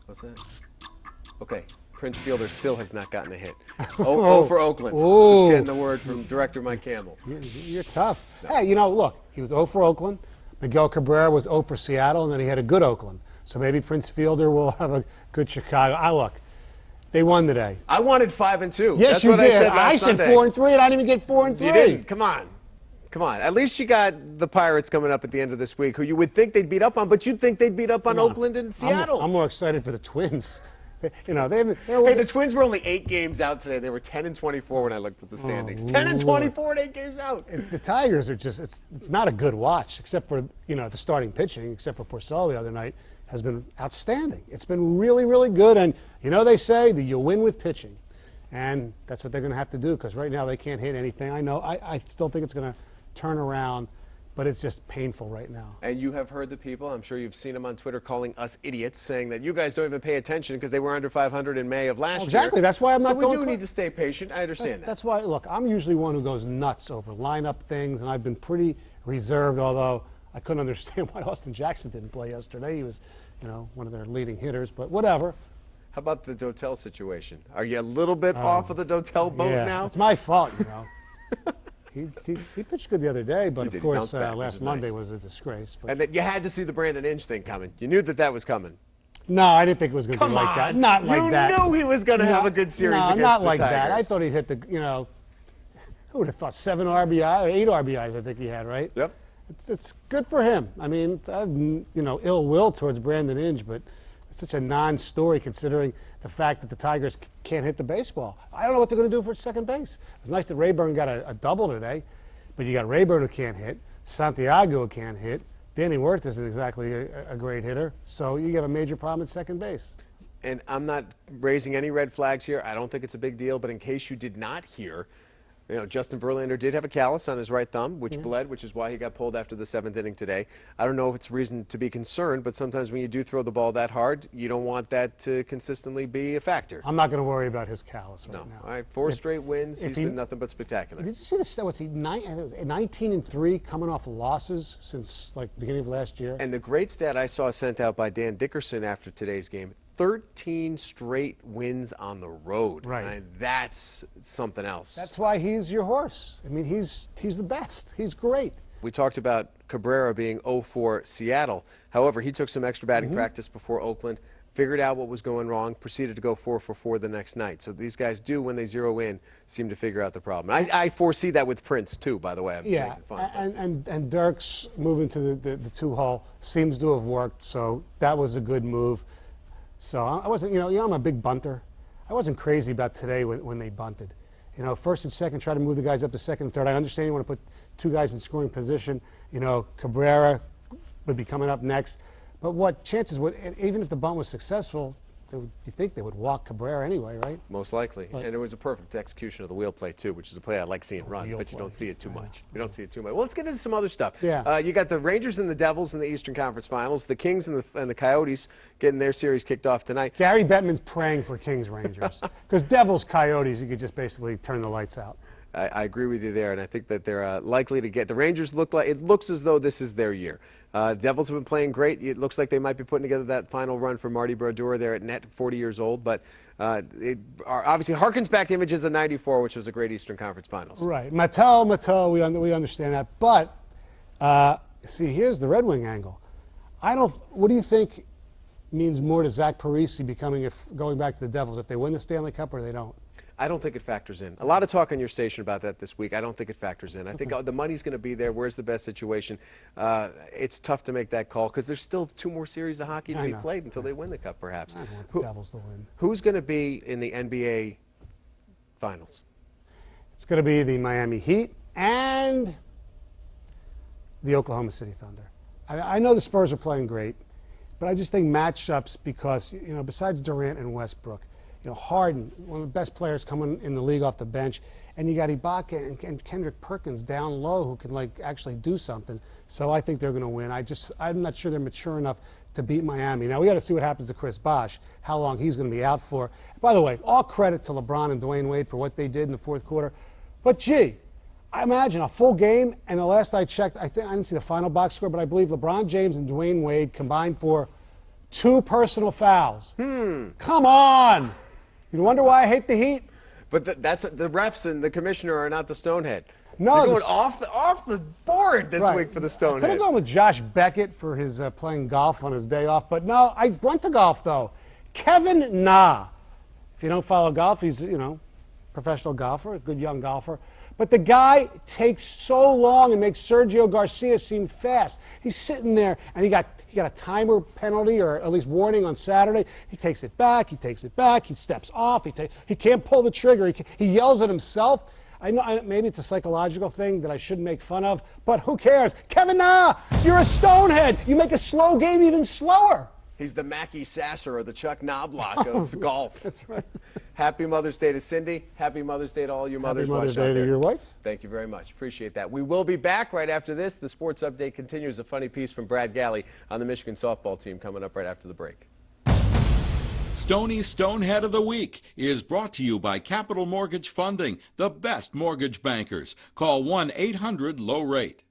What's that? Okay. Prince Fielder still has not gotten a hit. Oh, for Oakland. Oh. Just getting the word from director Mike Campbell. You're tough. No. Hey, look, he was 0 for Oakland. Miguel Cabrera was 0 for Seattle, and then he had a good Oakland. So maybe Prince Fielder will have a good Chicago. Look, they won today. I wanted 5-2. Yes, That's you what did. I said last Sunday. 4-3, and I didn't even get 4-3. You didn't. Come on. Come on. At least you got the Pirates coming up at the end of this week, who you would think they'd beat up on, but you'd think they'd beat up on Oakland and Seattle. I'm more excited for the Twins. Hey, the Twins were only 8 games out today. They were 10-24 when I looked at the standings. 10-24 and 8 games out. The Tigers are just—it's not a good watch, except for the starting pitching, except for Porcello the other night has been outstanding. It's been really, really good, and they say that you win with pitching, and that's what they're going to have to do because right now they can't hit anything. I know. I still think it's going to turn around. But it's just painful right now. And you have heard the people, I'm sure you've seen them on Twitter, calling us idiots, saying that you guys don't even pay attention because they were under 500 in May of last year. Exactly. That's why I'm not going. So we do need to stay patient. I understand that. That's why, look, I'm usually one who goes nuts over lineup things, and I've been pretty reserved, although I couldn't understand why Austin Jackson didn't play yesterday. He was, one of their leading hitters, but whatever. How about the Dotel situation? Are you a little bit off of the Dotel boat now? It's my fault, He pitched good the other day, but of course last Monday was a disgrace. And that you had to see the Brandon Inge thing coming. You knew that was coming. No, I didn't think it was going to be like that. Not like that. You knew he was going to have a good series against the Tigers. No, not like that. I thought he'd hit who would have thought 7 RBI or 8 RBIs? I think he had, right? Yep. It's good for him. I mean, I have ill will towards Brandon Inge, but it's such a non-story considering the fact that the Tigers can't hit the baseball. I don't know what they're going to do for second base. It was nice that Rayburn got a double today, but you got Rayburn who can't hit, Santiago who can't hit, Danny Wirth isn't exactly a great hitter, so you have a major problem at second base. And I'm not raising any red flags here. I don't think it's a big deal, but in case you did not hear, Justin Verlander did have a callus on his right thumb, which bled, which is why he got pulled after the 7th inning today. I don't know if it's reason to be concerned, but sometimes when you do throw the ball that hard, you don't want that to consistently be a factor. I'm not going to worry about his callus right now. All right, 4 straight wins. He's been nothing but spectacular. Did you see this? What's he? 19-3 coming off losses since the beginning of last year. And the great stat I saw sent out by Dan Dickerson after today's game: 13 straight wins on the road. Right. And that's something else. That's why he's your horse. I mean, he's the best. He's great. We talked about Cabrera being 0 for Seattle. However, he took some extra batting practice before Oakland, figured out what was going wrong, proceeded to go 4 for 4 the next night. So these guys do, when they zero in, seem to figure out the problem. I foresee that with Prince, too, by the way. I'm making fun, and Dirk's moving to the 2-hole seems to have worked, so that was a good move. So I wasn't, I'm a big bunter. I wasn't crazy about today when they bunted. First and second, try to move the guys up to second and third. I understand you want to put 2 guys in scoring position. Cabrera would be coming up next. But what chances would, even if the bunt was successful, you think they would walk Cabrera anyway, right? Most likely. And it was a perfect execution of the wheel play, too, which is a play I like seeing run, but you don't see it too much. You don't see it too much. Well, let's get into some other stuff. Yeah. You got the Rangers and the Devils in the Eastern Conference Finals, the Kings and the Coyotes getting their series kicked off tonight. Gary Bettman's praying for Kings Rangers. Because Devils, Coyotes, you could just basically turn the lights out. I agree with you there, and I think that they're likely to get. The Rangers it looks as though this is their year. Devils have been playing great. It looks like they might be putting together that final run for Marty Brodeur there at net, 40 years old. But it obviously harkens back to images of '94, which was a great Eastern Conference Finals. Right. Mattel, we understand that. But, see, here's the Red Wing angle. What do you think means more to Zach Parise going back to the Devils, if they win the Stanley Cup or they don't? I don't think it factors in. A lot of talk on your station about that this week. I don't think it factors in. I think the money's going to be there. Where's the best situation? It's tough to make that call because there's still 2 more series of hockey to be played until they win the Cup, perhaps. I don't want the Devils to win. Who's going to be in the NBA Finals? It's going to be the Miami Heat and the Oklahoma City Thunder. I know the Spurs are playing great, but I just think matchups because, besides Durant and Westbrook, Harden, one of the best players coming in the league off the bench, and you got Ibaka and Kendrick Perkins down low who can actually do something. So I think they're going to win. I'm not sure they're mature enough to beat Miami. Now we got to see what happens to Chris Bosh, how long he's going to be out for. By the way, all credit to LeBron and Dwayne Wade for what they did in the 4th quarter. But gee, I imagine a full game, and the last I checked, I didn't see the final box score, but I believe LeBron James and Dwayne Wade combined for 2 personal fouls. Come on. You wonder why I hate the Heat? But that's the refs and the commissioner are not the Stonehead. No, they're going off the board this week for the I could have Stonehead. gone with Josh Beckett for his playing golf on his day off, but no, I went to golf though. Kevin Na. If you don't follow golf, he's, professional golfer, a good young golfer. But the guy takes so long and makes Sergio Garcia seem fast. He's sitting there, and he got a timer penalty, or at least warning on Saturday. He takes it back, he steps off, he can't pull the trigger, he yells at himself. I know maybe it's a psychological thing that I shouldn't make fun of, but who cares? Kevin Na, you're a Stonehead. You make a slow game even slower. He's the Mackie Sasser or the Chuck Knobloch of golf. That's right. Happy Mother's Day to Cindy. Happy Mother's Day to all your mothers Happy Mother's watching out Day there. to your wife. Thank you very much. Appreciate that. We will be back right after this. The sports update continues. A funny piece from Brad Galley on the Michigan softball team coming up right after the break. Stoney's Stonehead of the Week is brought to you by Capital Mortgage Funding, the best mortgage bankers. Call 1-800-LOW-RATE.